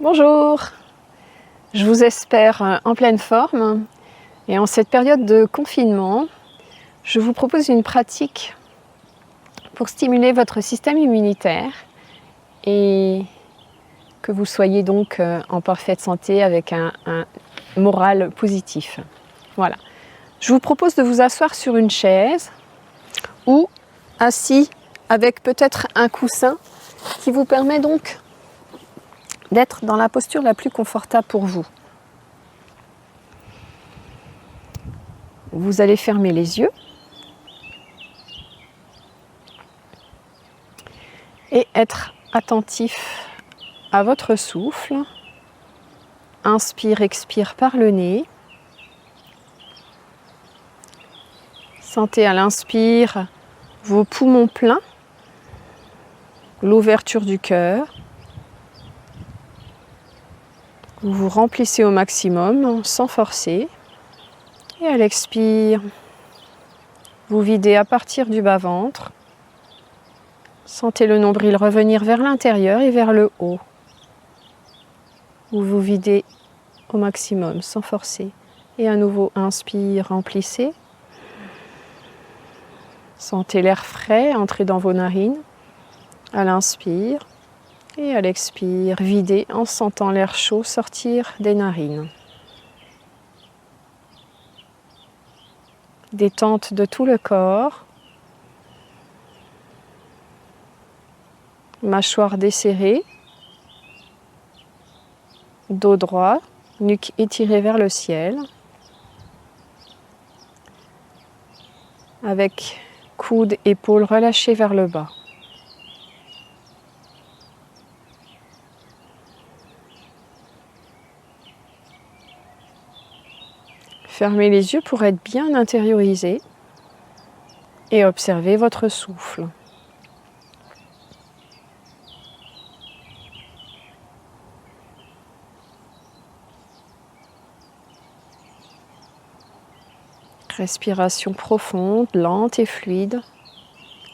Bonjour, je vous espère en pleine forme et en cette période de confinement, je vous propose une pratique pour stimuler votre système immunitaire et que vous soyez donc en parfaite santé avec un moral positif. Voilà. Je vous propose de vous asseoir sur une chaise ou assis avec peut-être un coussin qui vous permet donc d'être dans la posture la plus confortable pour vous. Vous allez fermer les yeux et être attentif à votre souffle. Inspire, expire par le nez. Sentez à l'inspire vos poumons pleins, l'ouverture du cœur. Vous vous remplissez au maximum sans forcer. Et à l'expire, vous videz à partir du bas-ventre. Sentez le nombril revenir vers l'intérieur et vers le haut. Vous vous videz au maximum sans forcer. Et à nouveau, inspire, remplissez. Sentez l'air frais entrer dans vos narines. À l'inspire et à l'expire, videz en sentant l'air chaud sortir des narines. Détente de tout le corps. Mâchoire desserrée. Dos droit, nuque étirée vers le ciel. Avec coudes, épaules relâchés vers le bas. Fermez les yeux pour être bien intériorisé et observez votre souffle. Respiration profonde, lente et fluide,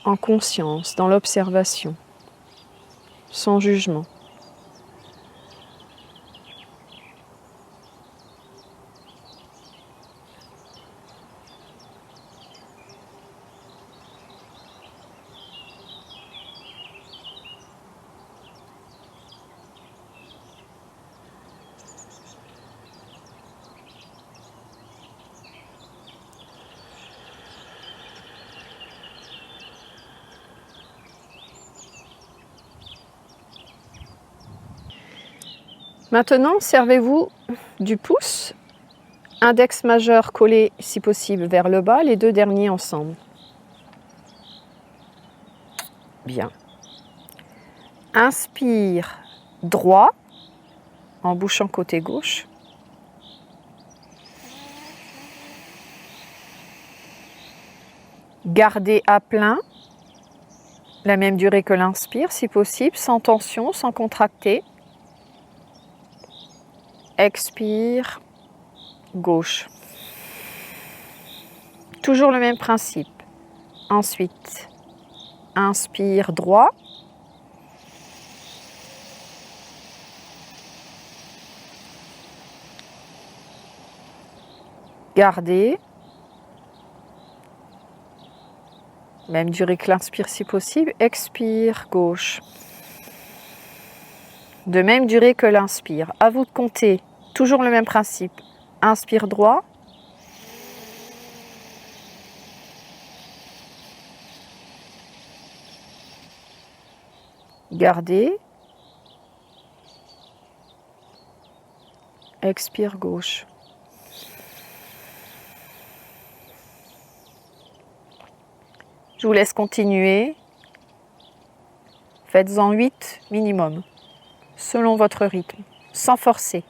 en conscience, dans l'observation, sans jugement. Maintenant, servez-vous du pouce, index majeur collé si possible vers le bas, les deux derniers ensemble. Bien. Inspire droit, en bouchant côté gauche. Gardez à plein, la même durée que l'inspire si possible, sans tension, sans contracter. Expire, gauche. Toujours le même principe. Ensuite, inspire droit. Gardez. Même durée que l'inspire si possible. Expire, gauche. De même durée que l'inspire. À vous de compter. Toujours le même principe. Inspire droit. Gardez. Expire gauche. Je vous laisse continuer. Faites-en 8 minimum, selon votre rythme, sans forcer.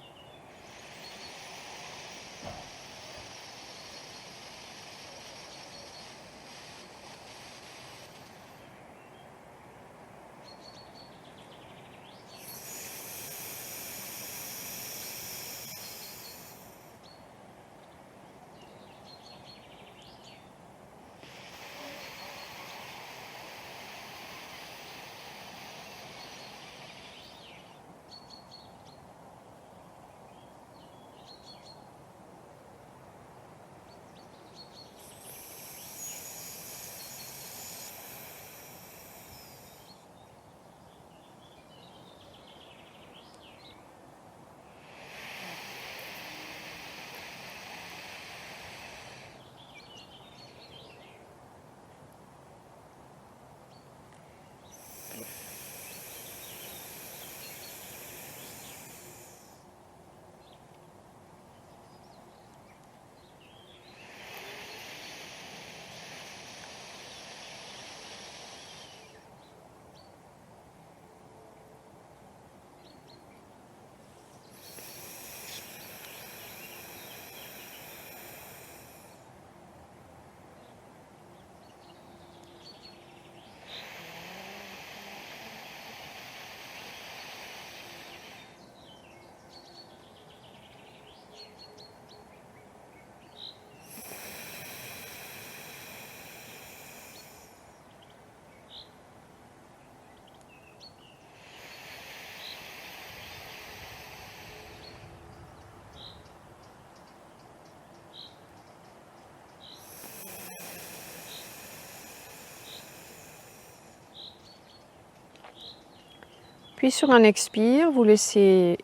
Puis sur un expire, vous laissez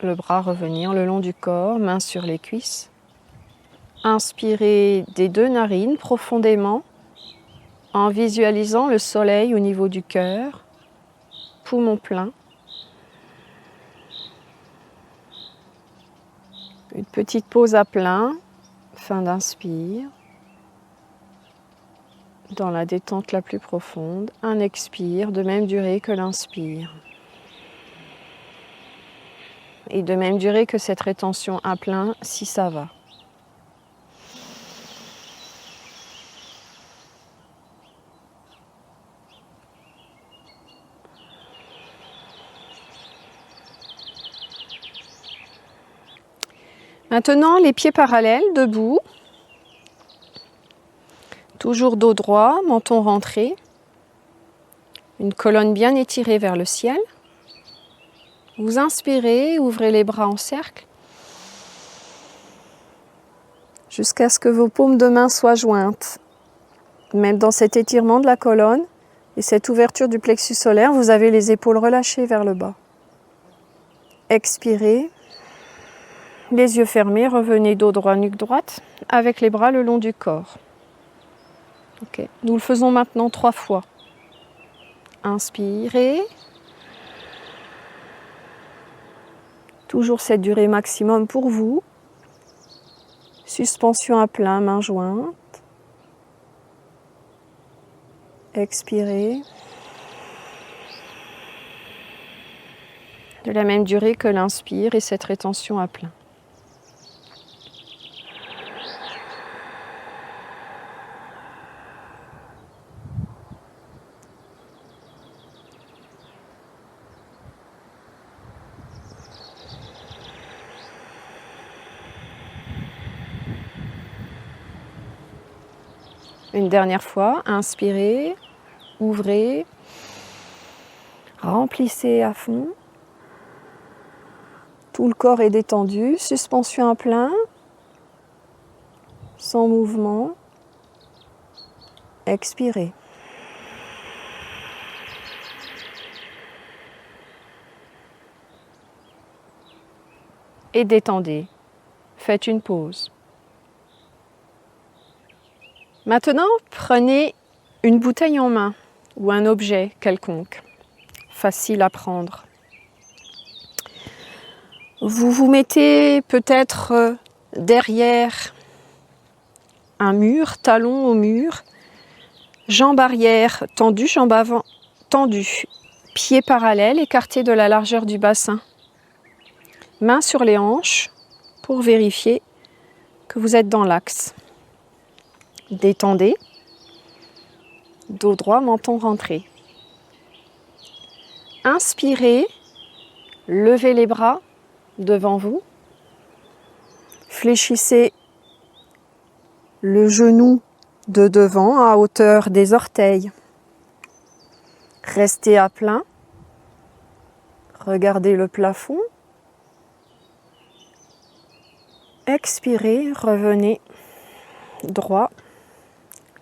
le bras revenir le long du corps, main sur les cuisses. Inspirez des 2 narines profondément en visualisant le soleil au niveau du cœur, poumon plein. Une petite pause à plein, fin d'inspire. Dans la détente la plus profonde, un expire de même durée que l'inspire. Et de même durée que cette rétention à plein, si ça va. Maintenant, les pieds parallèles, debout. Toujours dos droit, menton rentré. Une colonne bien étirée vers le ciel. Vous inspirez, ouvrez les bras en cercle. Jusqu'à ce que vos paumes de main soient jointes. Même dans cet étirement de la colonne et cette ouverture du plexus solaire, vous avez les épaules relâchées vers le bas. Expirez. Les yeux fermés, revenez dos droit, nuque droite, avec les bras le long du corps. Okay. Nous le faisons maintenant 3 fois. Inspirez. Toujours cette durée maximum pour vous. Suspension à plein, mains jointes. Expirez. De la même durée que l'inspire et cette rétention à plein. Une dernière fois, inspirez, ouvrez, remplissez à fond. Tout le corps est détendu, suspension à plein, sans mouvement. Expirez. Et détendez. Faites une pause. Maintenant, prenez une bouteille en main ou un objet quelconque, facile à prendre. Vous vous mettez peut-être derrière un mur, talon au mur, jambes arrière tendues, jambes avant tendues, pieds parallèles écartés de la largeur du bassin. Mains sur les hanches pour vérifier que vous êtes dans l'axe. Détendez, dos droit, menton rentré. Inspirez, levez les bras devant vous. Fléchissez le genou de devant à hauteur des orteils. Restez à plein. Regardez le plafond. Expirez, revenez droit.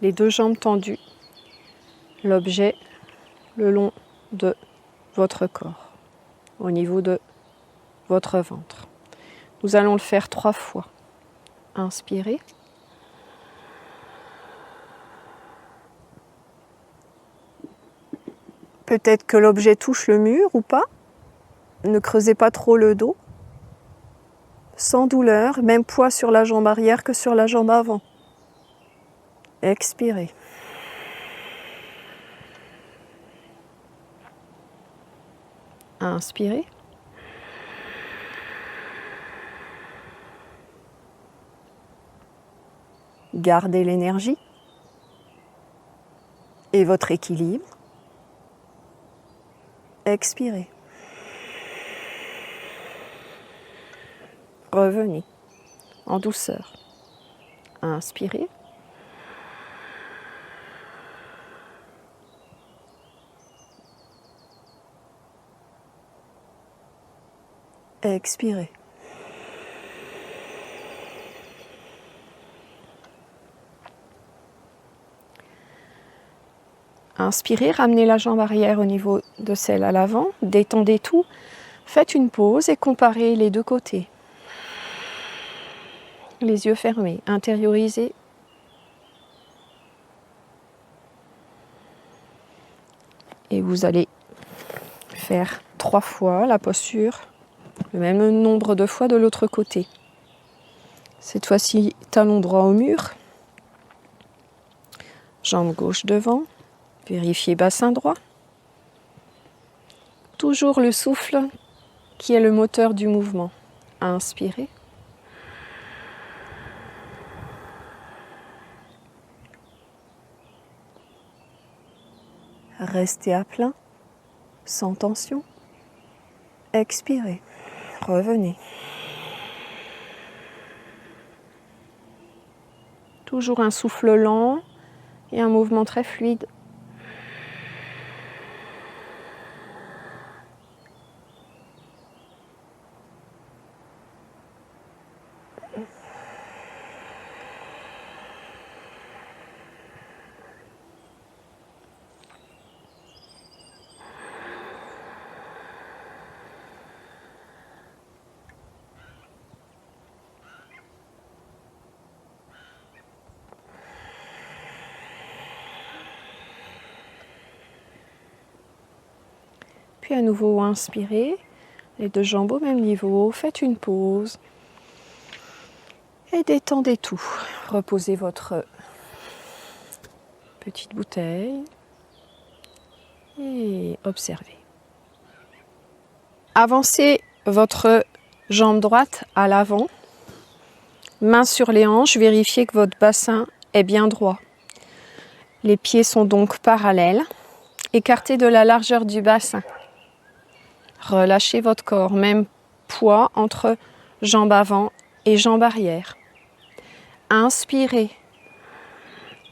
Les 2 jambes tendues, l'objet le long de votre corps, au niveau de votre ventre. Nous allons le faire 3 fois. Inspirez. Peut-être que l'objet touche le mur ou pas. Ne creusez pas trop le dos. Sans douleur, même poids sur la jambe arrière que sur la jambe avant. Expirez. Inspirez. Gardez l'énergie et votre équilibre. Expirez. Revenez en douceur. Inspirez. Expirez. Inspirez, ramenez la jambe arrière au niveau de celle à l'avant, détendez tout, faites une pause et comparez les deux côtés. Les yeux fermés, intériorisez. Et vous allez faire 3 fois la posture, le même nombre de fois de l'autre côté. Cette fois-ci, talon droit au mur, jambe gauche devant, vérifiez bassin droit. Toujours le souffle qui est le moteur du mouvement. Inspirez. Restez à plein, sans tension. Expirez. Revenez. Toujours un souffle lent et un mouvement très fluide. Puis à nouveau, inspirez, les deux jambes au même niveau, faites une pause et détendez tout. Reposez votre petite bouteille et observez. Avancez votre jambe droite à l'avant, main sur les hanches, vérifiez que votre bassin est bien droit. Les pieds sont donc parallèles, écartés de la largeur du bassin. Relâchez votre corps, même poids entre jambe avant et jambe arrière. Inspirez.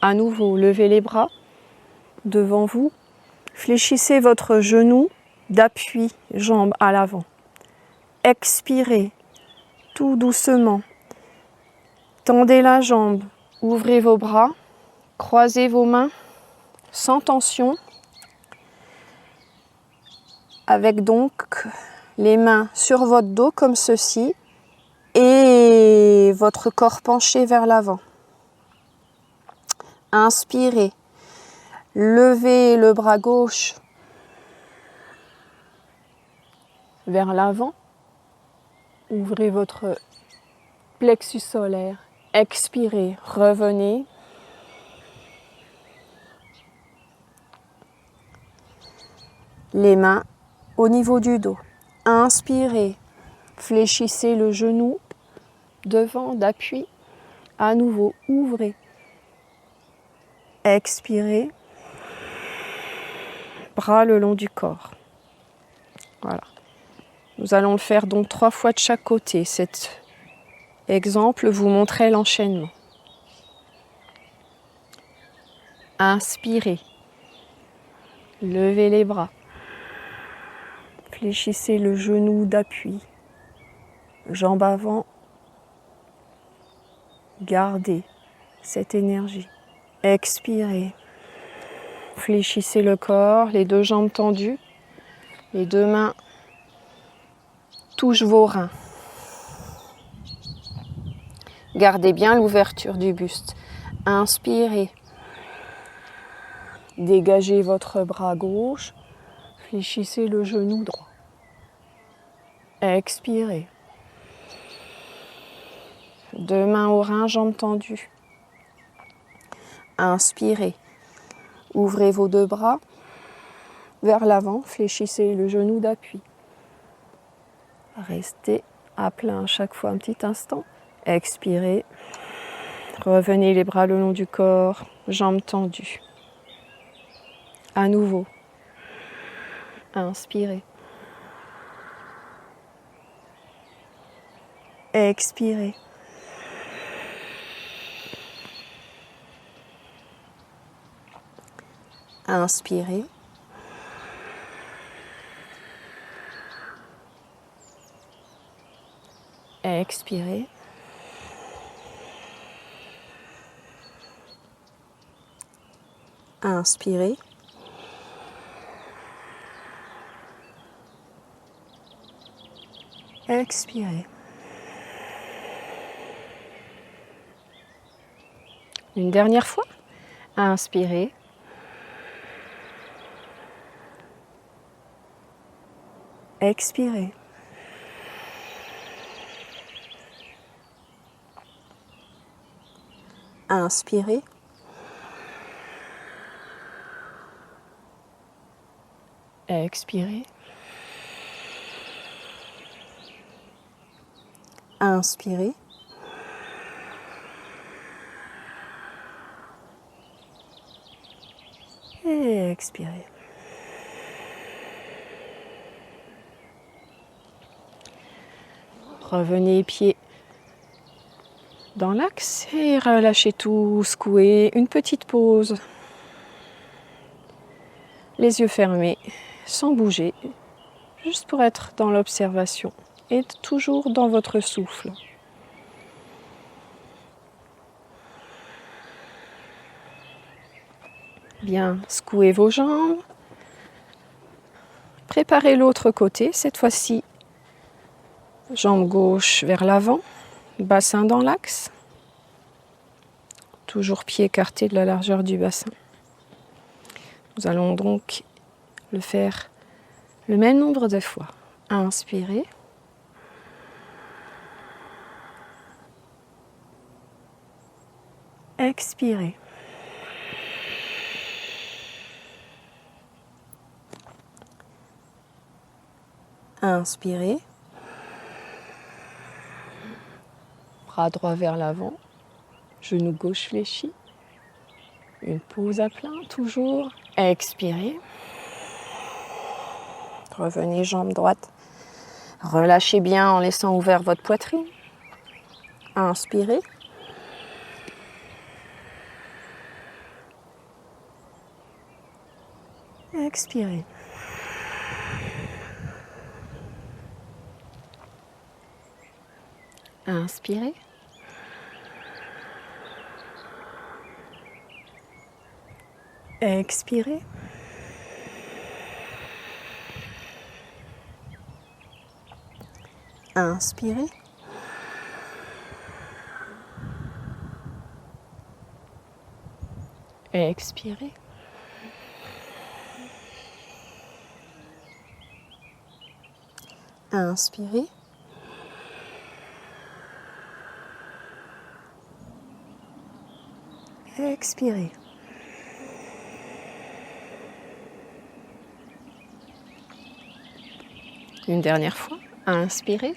À nouveau, levez les bras devant vous. Fléchissez votre genou d'appui, jambe à l'avant. Expirez tout doucement. Tendez la jambe, ouvrez vos bras, croisez vos mains sans tension. Avec donc les mains sur votre dos comme ceci et votre corps penché vers l'avant. Inspirez, levez le bras gauche vers l'avant, ouvrez votre plexus solaire, expirez, revenez. Les mains au niveau du dos. Inspirez, fléchissez le genou devant d'appui. À nouveau, ouvrez. Expirez. Bras le long du corps. Voilà. Nous allons le faire donc 3 fois de chaque côté. Cet exemple vous montrait l'enchaînement. Inspirez. Levez les bras. Fléchissez le genou d'appui. Jambe avant. Gardez cette énergie. Expirez. Fléchissez le corps, les deux jambes tendues. Les deux mains touchent vos reins. Gardez bien l'ouverture du buste. Inspirez. Dégagez votre bras gauche. Fléchissez le genou droit. Expirez. Deux mains aux reins, jambes tendues. Inspirez. Ouvrez vos deux bras vers l'avant. Fléchissez le genou d'appui. Restez à plein chaque fois un petit instant. Expirez. Revenez les bras le long du corps, jambes tendues. À nouveau. Inspirez. Expirez. Inspirez. Expirez. Inspirez. Expirez. Une dernière fois. Inspirez. Expirez. Inspirez. Expirez. Inspirez. Et expirez. Revenez pieds dans l'axe et relâchez tout, secouez. Une petite pause. Les yeux fermés, sans bouger, juste pour être dans l'observation et toujours dans votre souffle. Bien, secouez vos jambes. Préparez l'autre côté, cette fois-ci, jambe gauche vers l'avant, bassin dans l'axe. Toujours pied écarté de la largeur du bassin. Nous allons donc le faire le même nombre de fois. Inspirez. Expirez. Inspirez. Bras droit vers l'avant. Genou gauche fléchi. Une pause à plein, toujours. Expirez. Revenez jambe droite. Relâchez bien en laissant ouvert votre poitrine. Inspirez. Expirez. Inspirez. Expirez. Inspirez. Expirez. Inspirez. Expirez. Une dernière fois. Inspirez.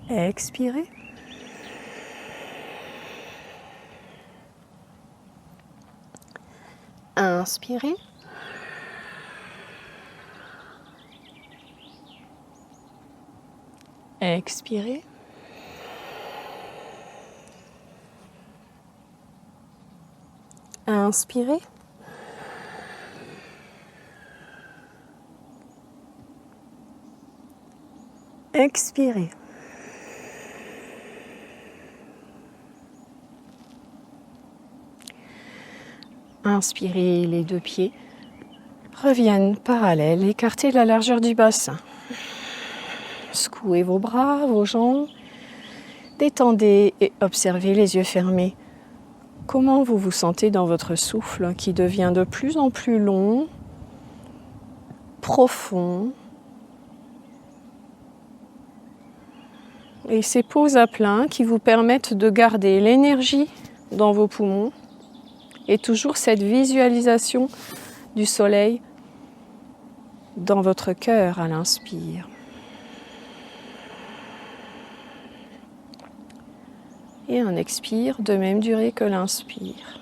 Expirez. Inspirez. Expirez. Inspirez. Expirez. Inspirez, les deux pieds reviennent parallèles, écartés de la largeur du bassin. Secouez vos bras, vos jambes, détendez et observez les yeux fermés. Comment vous vous sentez dans votre souffle qui devient de plus en plus long, profond. Et ces pauses à plein qui vous permettent de garder l'énergie dans vos poumons et toujours cette visualisation du soleil dans votre cœur à l'inspire. Et un expire de même durée que l'inspire.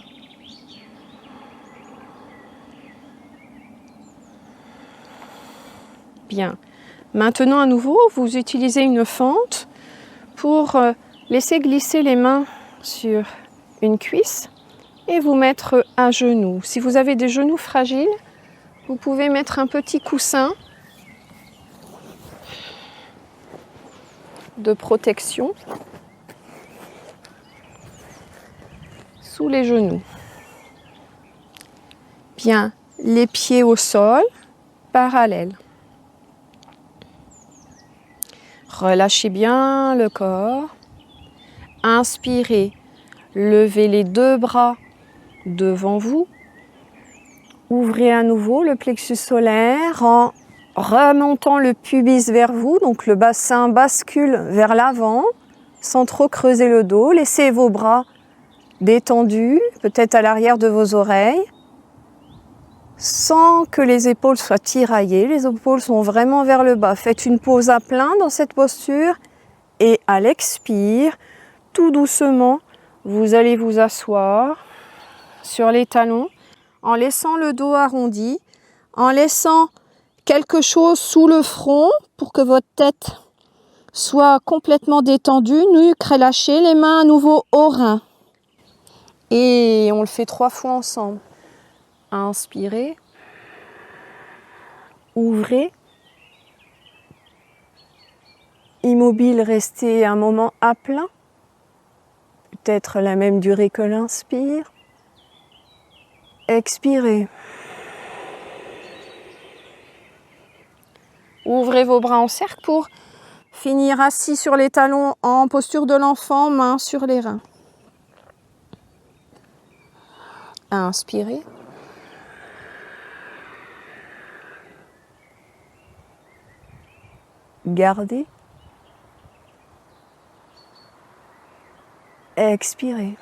Bien. Maintenant à nouveau, vous utilisez une fente pour laisser glisser les mains sur une cuisse et vous mettre à genoux. Si vous avez des genoux fragiles, vous pouvez mettre un petit coussin de protection sous les genoux. Bien, les pieds au sol, parallèles. Relâchez bien le corps. Inspirez, levez les deux bras devant vous. Ouvrez à nouveau le plexus solaire en remontant le pubis vers vous. Donc le bassin bascule vers l'avant sans trop creuser le dos. Laissez vos bras détendus, peut-être à l'arrière de vos oreilles, sans que les épaules soient tiraillées. Les épaules sont vraiment vers le bas. Faites une pause à plein dans cette posture et à l'expire, tout doucement, vous allez vous asseoir sur les talons en laissant le dos arrondi, en laissant quelque chose sous le front pour que votre tête soit complètement détendue, nuque relâchée, les mains à nouveau aux reins. Et on le fait 3 fois ensemble. Inspirez, ouvrez, immobile, restez un moment à plein, peut-être la même durée que l'inspire. Expirez. Ouvrez vos bras en cercle pour finir assis sur les talons en posture de l'enfant, mains sur les reins. Inspirez. Gardez. Expirez.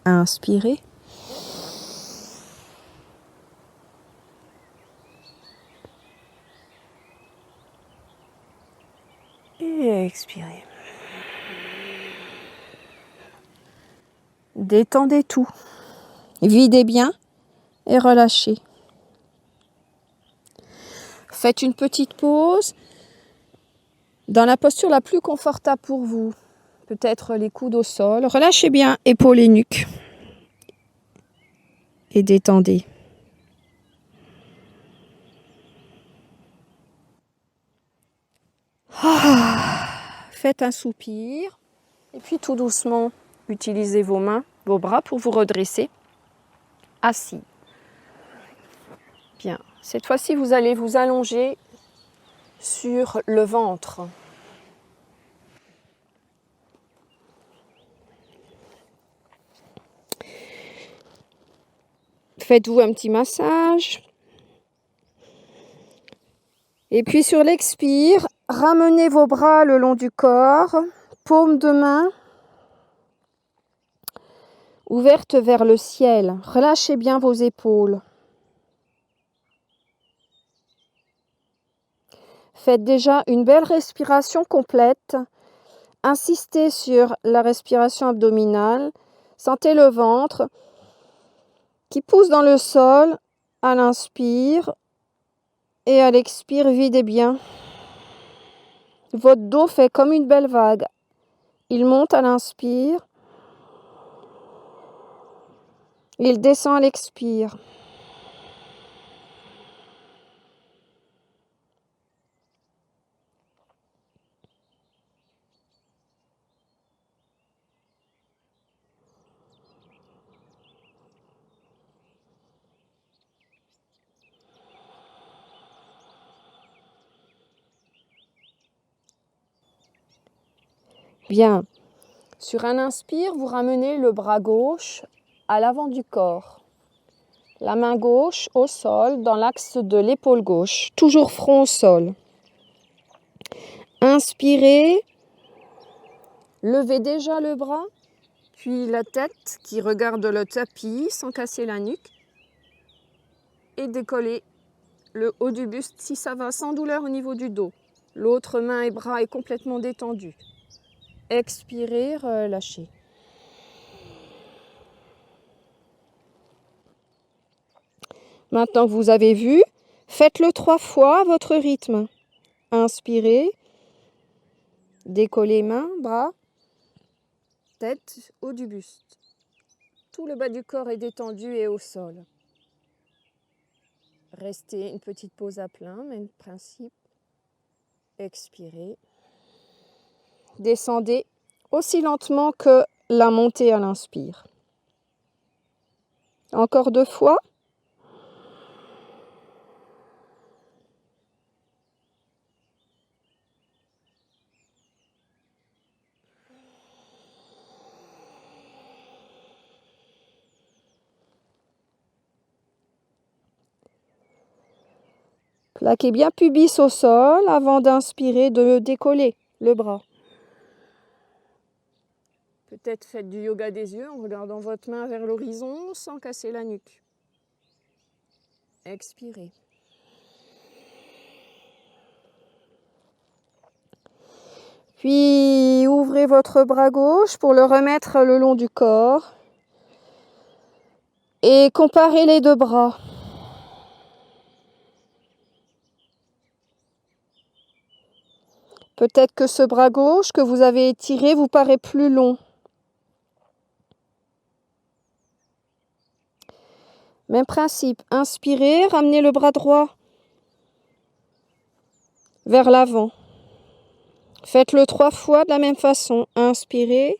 Inspirez. Et expirez. Détendez tout. Videz bien et relâchez. Faites une petite pause dans la posture la plus confortable pour vous. Peut-être les coudes au sol. Relâchez bien épaules et nuque. Et détendez. Faites un soupir. Et puis tout doucement, utilisez vos mains, vos bras pour vous redresser. Assis. Bien. Cette fois-ci, vous allez vous allonger sur le ventre. Faites-vous un petit massage. Et puis sur l'expire, ramenez vos bras le long du corps, paume de main ouverte vers le ciel. Relâchez bien vos épaules. Faites déjà une belle respiration complète. Insistez sur la respiration abdominale. Sentez le ventre qui pousse dans le sol à l'inspire et à l'expire, videz bien. Votre dos fait comme une belle vague. Il monte à l'inspire. Il descend à l'expire. Bien. Sur un inspire, vous ramenez le bras gauche à l'avant du corps. La main gauche au sol, dans l'axe de l'épaule gauche. Toujours front au sol. Inspirez. Levez déjà le bras, puis la tête qui regarde le tapis sans casser la nuque. Et décollez le haut du buste si ça va, sans douleur au niveau du dos. L'autre main et bras est complètement détendu. Expirez, relâchez. Maintenant que vous avez vu, faites-le 3 fois à votre rythme. Inspirez, décollez mains, bras, tête, haut du buste. Tout le bas du corps est détendu et au sol. Restez une petite pause à plein, même principe. Expirez. Descendez aussi lentement que la montée à l'inspire. Encore 2 fois. Plaquez bien pubis au sol avant d'inspirer, de décoller le bras. Peut-être faites du yoga des yeux en regardant votre main vers l'horizon sans casser la nuque. Expirez. Puis ouvrez votre bras gauche pour le remettre le long du corps. Et comparez les 2 bras. Peut-être que ce bras gauche que vous avez étiré vous paraît plus long. Même principe, inspirez, ramenez le bras droit vers l'avant. Faites-le 3 fois de la même façon. Inspirez.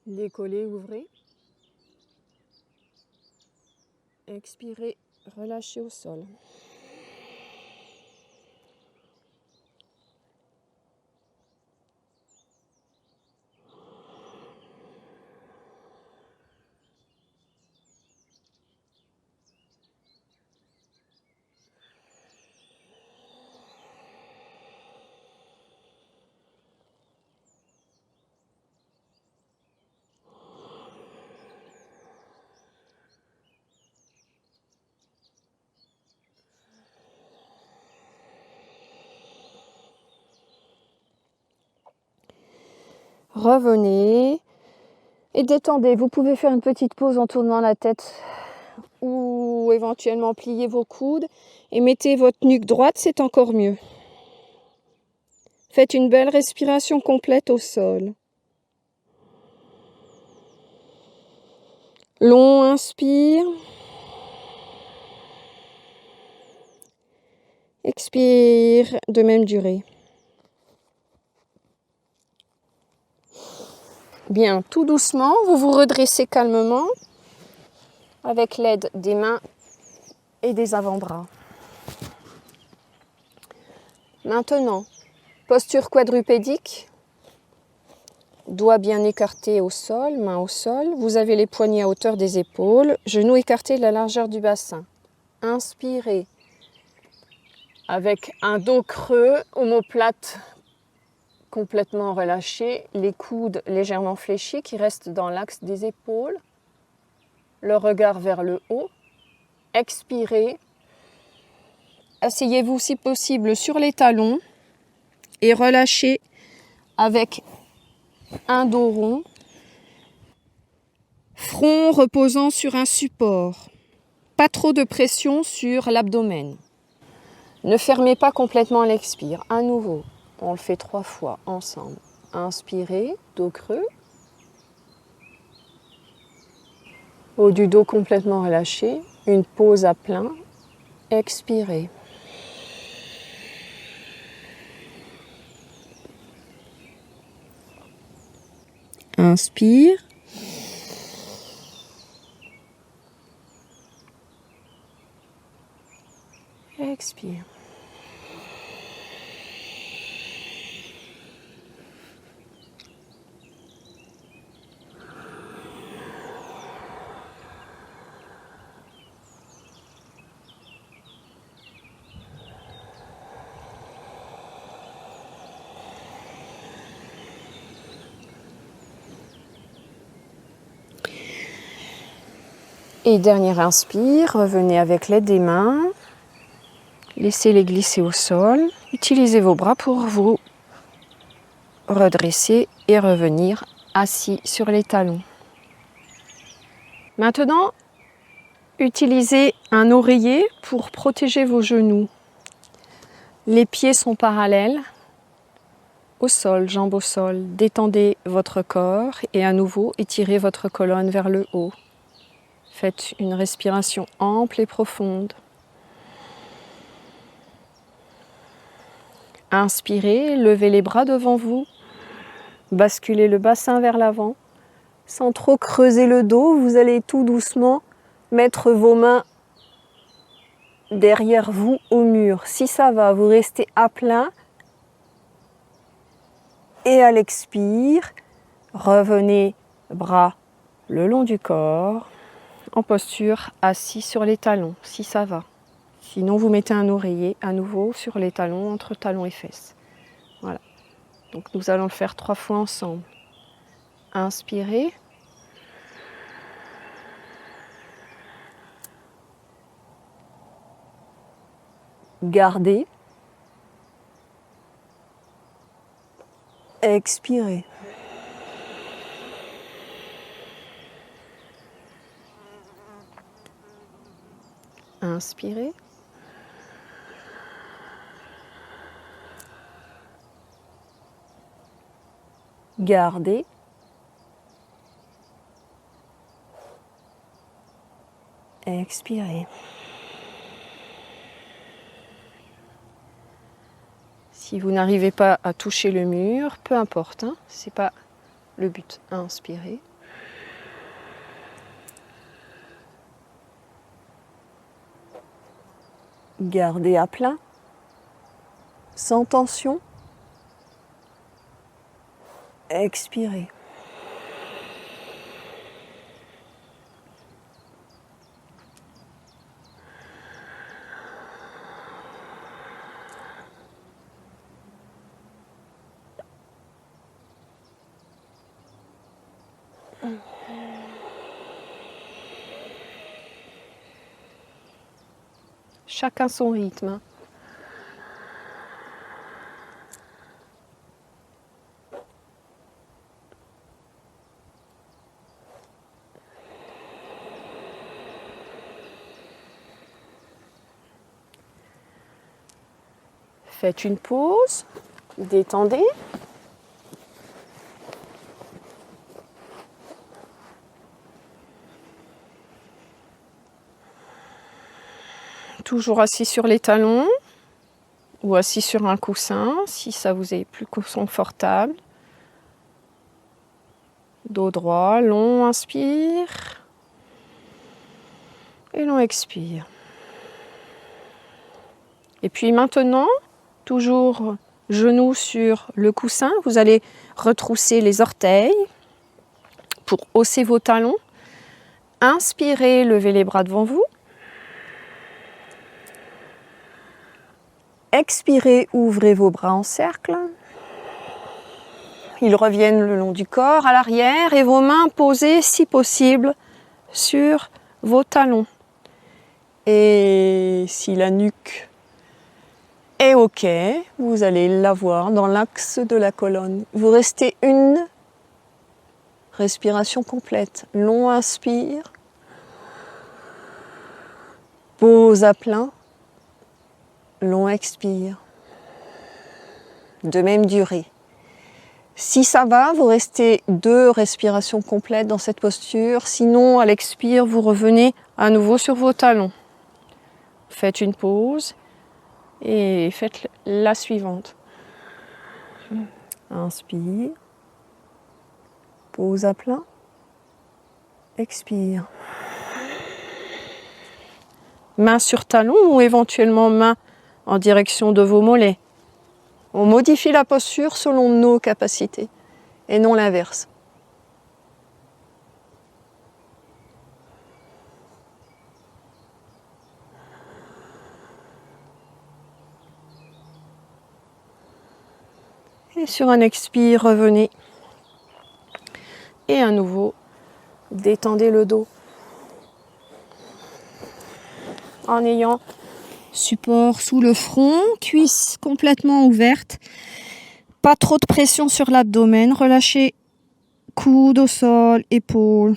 Décollez, ouvrez. Expirez, relâchez au sol. Revenez et détendez. Vous pouvez faire une petite pause en tournant la tête ou éventuellement plier vos coudes et mettez votre nuque droite, c'est encore mieux. Faites une belle respiration complète au sol. Long inspire. Expire de même durée. Bien, tout doucement, vous vous redressez calmement avec l'aide des mains et des avant-bras. Maintenant, posture quadrupédique, doigts bien écartés au sol, mains au sol. Vous avez les poignets à hauteur des épaules, genoux écartés de la largeur du bassin. Inspirez avec un dos creux, omoplate complètement relâché, les coudes légèrement fléchis qui restent dans l'axe des épaules, le regard vers le haut. Expirez. Asseyez-vous si possible sur les talons et relâchez avec un dos rond, front reposant sur un support. Pas trop de pression sur l'abdomen. Ne fermez pas complètement l'expire. À nouveau, on le fait 3 fois ensemble. Inspirez, dos creux. Haut du dos complètement relâché. Une pause à plein. Expirez. Inspire. Expire. Et dernier inspire, revenez avec l'aide des mains. Laissez-les glisser au sol. Utilisez vos bras pour vous redresser et revenir assis sur les talons. Maintenant, utilisez un oreiller pour protéger vos genoux. Les pieds sont parallèles au sol, jambes au sol. Détendez votre corps et à nouveau étirez votre colonne vers le haut. Faites une respiration ample et profonde. Inspirez, levez les bras devant vous. Basculez le bassin vers l'avant. Sans trop creuser le dos, vous allez tout doucement mettre vos mains derrière vous au mur. Si ça va, vous restez à plat. Et à l'expire, revenez bras le long du corps, en posture assis sur les talons, si ça va. Sinon, vous mettez un oreiller à nouveau sur les talons, entre talons et fesses. Voilà. Donc nous allons le faire 3 fois ensemble. Inspirez. Gardez. Expirez. Inspirez. Gardez. Expirez. Si vous n'arrivez pas à toucher le mur, peu importe, hein, c'est pas le but. Inspirez. Gardez à plat, sans tension. Expirez. Chacun son rythme. Faites une pause, détendez. Toujours assis sur les talons ou assis sur un coussin si ça vous est plus confortable. Dos droit, long, inspire. Et long, expire. Et puis maintenant, toujours genoux sur le coussin, vous allez retrousser les orteils pour hausser vos talons. Inspirez, levez les bras devant vous. Expirez, ouvrez vos bras en cercle. Ils reviennent le long du corps, à l'arrière, et vos mains posées, si possible, sur vos talons. Et si la nuque est OK, vous allez l'avoir dans l'axe de la colonne. Vous restez une respiration complète. Long inspire. Pause à plein. Long expire. De même durée. Si ça va, vous restez 2 respirations complètes dans cette posture. Sinon, à l'expire, vous revenez à nouveau sur vos talons. Faites une pause et faites la suivante. Inspire. Pause à plein. Expire. Main sur talon ou éventuellement main en direction de vos mollets. On modifie la posture selon nos capacités et non l'inverse. Et sur un expire, revenez. Et à nouveau, détendez le dos. En ayant support sous le front, cuisses complètement ouvertes. Pas trop de pression sur l'abdomen. Relâchez coude au sol, épaules.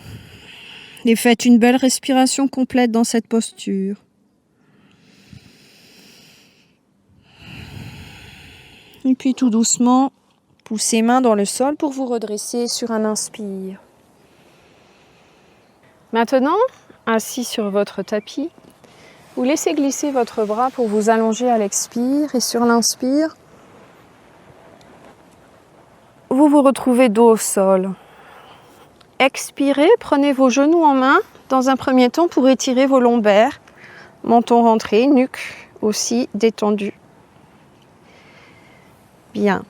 Et faites une belle respiration complète dans cette posture. Et puis tout doucement, poussez main dans le sol pour vous redresser sur un inspire. Maintenant, assis sur votre tapis, vous laissez glisser votre bras pour vous allonger à l'expire et sur l'inspire, vous vous retrouvez dos au sol. Expirez, prenez vos genoux en main dans un premier temps pour étirer vos lombaires, menton rentré, nuque aussi détendue. Bien.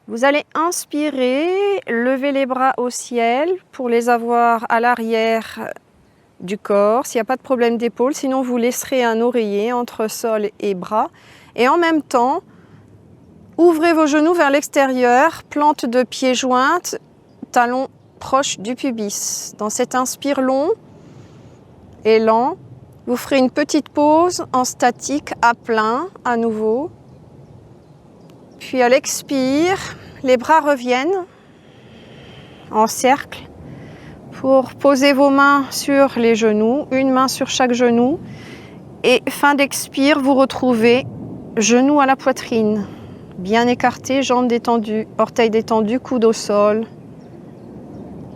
Vous allez inspirer, lever les bras au ciel pour les avoir à l'arrière du corps. S'il n'y a pas de problème d'épaule, sinon vous laisserez un oreiller entre sol et bras. Et en même temps, ouvrez vos genoux vers l'extérieur, plante de pieds jointes, talons proches du pubis. Dans cet inspire long et lent, vous ferez une petite pause en statique à plein à nouveau. Puis à l'expire, les bras reviennent en cercle pour poser vos mains sur les genoux, une main sur chaque genou. Et fin d'expire, vous retrouvez genoux à la poitrine, bien écartés, jambes détendues, orteils détendus, coude au sol.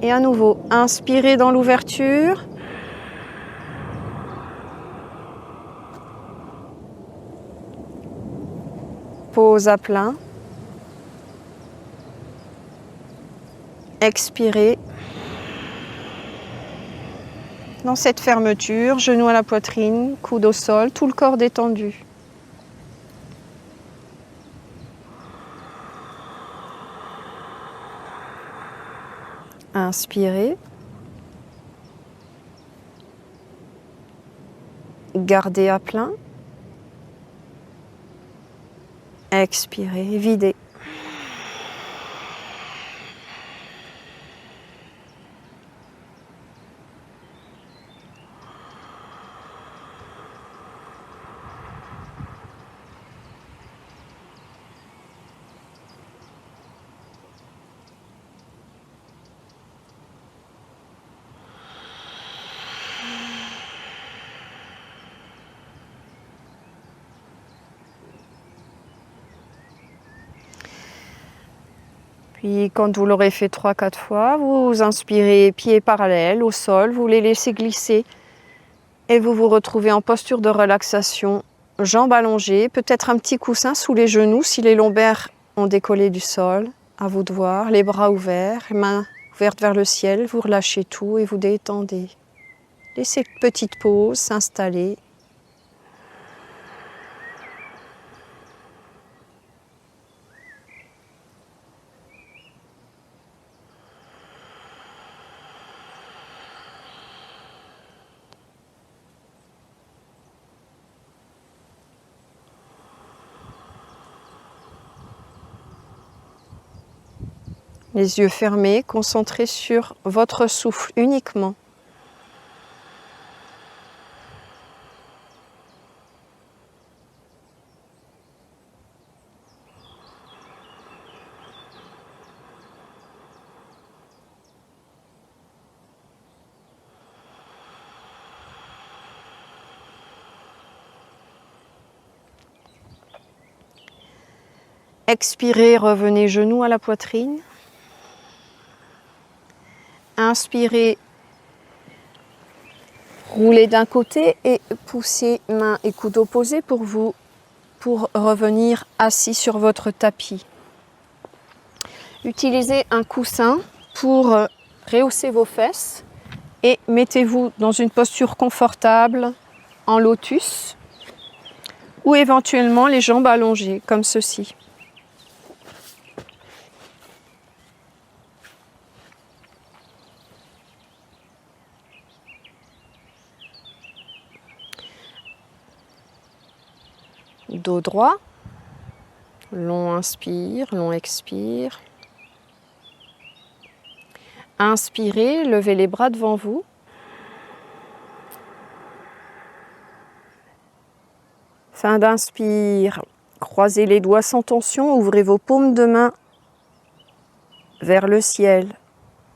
Et à nouveau, inspirez dans l'ouverture. Pause à plein. Expirez. Dans cette fermeture, genoux à la poitrine, coude au sol, tout le corps détendu. Inspirez. Gardez à plein. Expirez, videz. Puis quand vous l'aurez fait 3-4 fois, vous inspirez pieds parallèles au sol, vous les laissez glisser et vous vous retrouvez en posture de relaxation, jambes allongées, peut-être un petit coussin sous les genoux si les lombaires ont décollé du sol, à vous de voir, les bras ouverts, les mains ouvertes vers le ciel, vous relâchez tout et vous détendez. Laissez une petite pause s'installer. Les yeux fermés, concentrés sur votre souffle uniquement. Expirez, revenez genoux à la poitrine. Inspirez, roulez d'un côté et poussez mains et coudes opposés pour revenir assis sur votre tapis. Utilisez un coussin pour rehausser vos fesses et mettez-vous dans une posture confortable en lotus ou éventuellement les jambes allongées comme ceci. Dos droit, long inspire, long expire. Inspirez, levez les bras devant vous. Fin d'inspire, croisez les doigts sans tension, ouvrez vos paumes de main vers le ciel.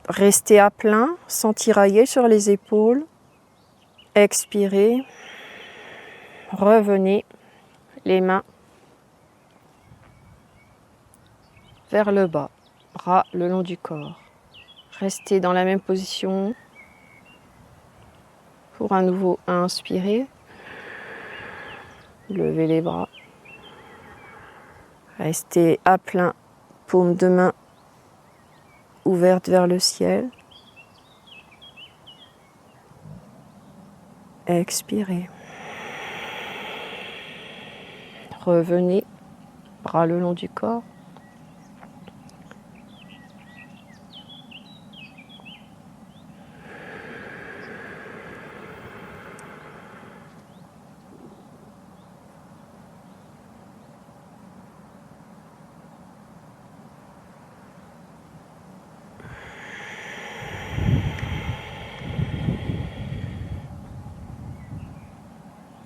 Restez à plein, sans tirailler sur les épaules. Expirez, revenez les mains vers le bas, bras le long du corps. Restez dans la même position pour un nouveau inspirer. Levez les bras. Restez à plein Paume de main ouverte vers le ciel. Expirez. Revenez, bras le long du corps.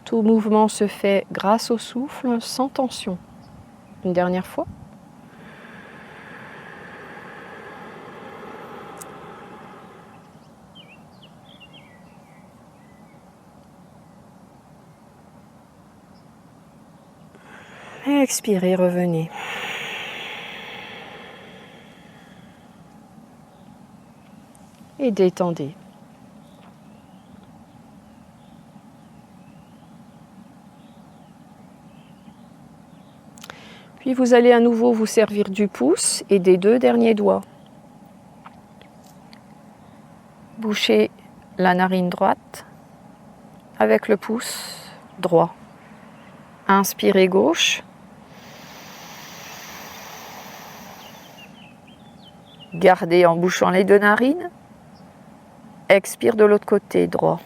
Tout mouvement se fait grâce au souffle, sans tension. Une dernière fois. Et expirez, revenez. Et détendez. Puis vous allez à nouveau vous servir du pouce et des 2 derniers doigts. Bouchez la narine droite avec le pouce droit. Inspirez gauche. Gardez en bouchant les 2 narines. Expire de l'autre côté, droit.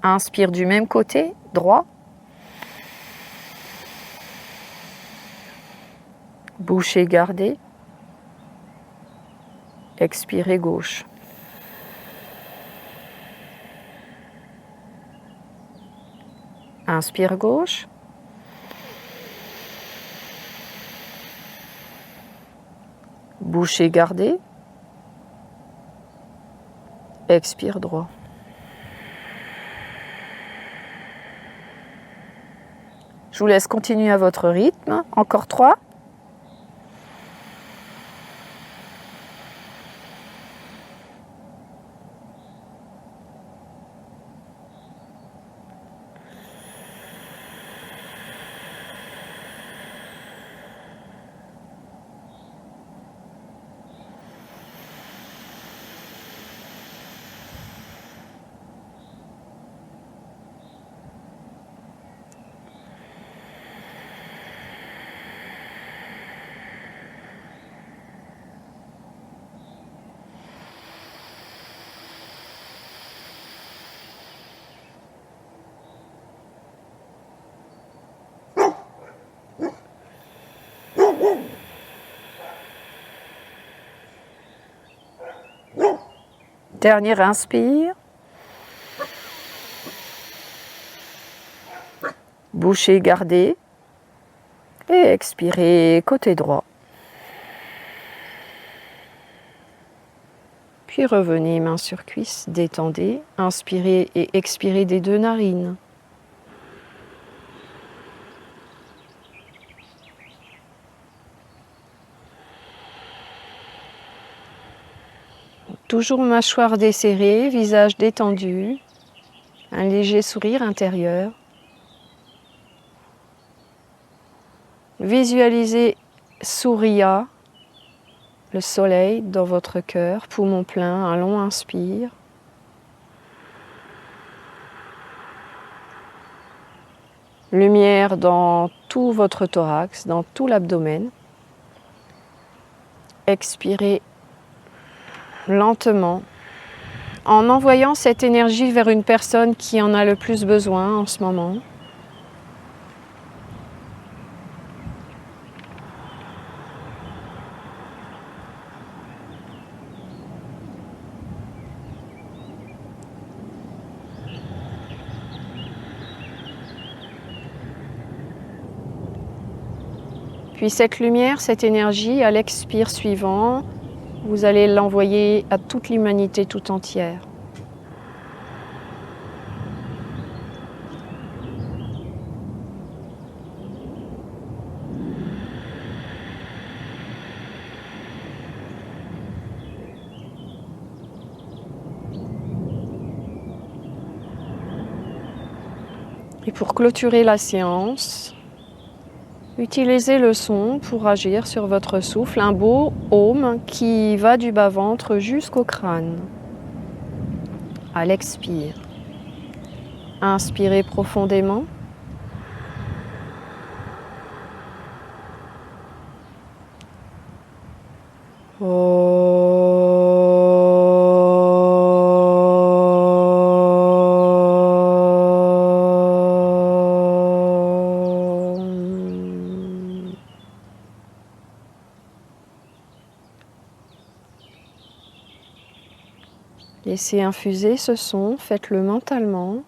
Inspire du même côté, droit. Bouchez, gardez. Expirez gauche. Inspire gauche. Bouchez, gardez. Expire droit. Je vous laisse continuer à votre rythme. Encore 3. Dernier inspire. Bouchez, gardez. Et expirez côté droit. Puis revenez main sur cuisse, détendez. Inspirez et expirez des 2 narines. Toujours mâchoire desserrée, visage détendu, un léger sourire intérieur. Visualisez Surya, le soleil dans votre cœur, poumon plein, un long inspire. Lumière dans tout votre thorax, dans tout l'abdomen. Expirez lentement, en envoyant cette énergie vers une personne qui en a le plus besoin en ce moment. Puis cette lumière, cette énergie, à l'expire suivant, vous allez l'envoyer à toute l'humanité tout entière. Et pour clôturer la séance, Utilisez le son pour agir sur votre souffle, un beau Om qui va du bas-ventre jusqu'au crâne. À l'expire, inspirez profondément. Laissez infuser ce son, faites-le mentalement.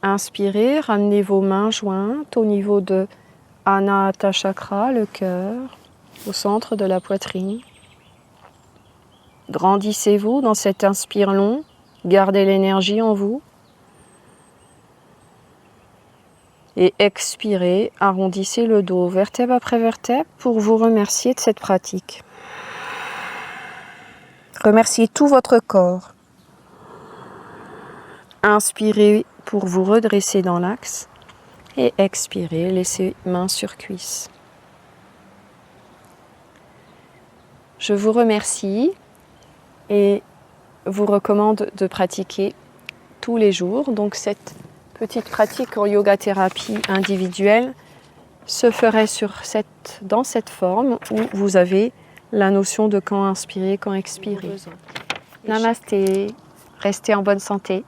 Inspirez, ramenez vos mains jointes au niveau de Anahata Chakra, le cœur, au centre de la poitrine. Grandissez-vous dans cet inspire long, gardez l'énergie en vous. Et expirez, arrondissez le dos vertèbre après vertèbre pour vous remercier de cette pratique. Remerciez tout votre corps. Inspirez pour vous redresser dans l'axe et expirez, laissez main sur cuisse. Je vous remercie et vous recommande de pratiquer tous les jours. Donc cette petite pratique en yoga thérapie individuelle se ferait dans cette forme où vous avez la notion de quand inspirer, quand expirer. Namasté, restez en bonne santé.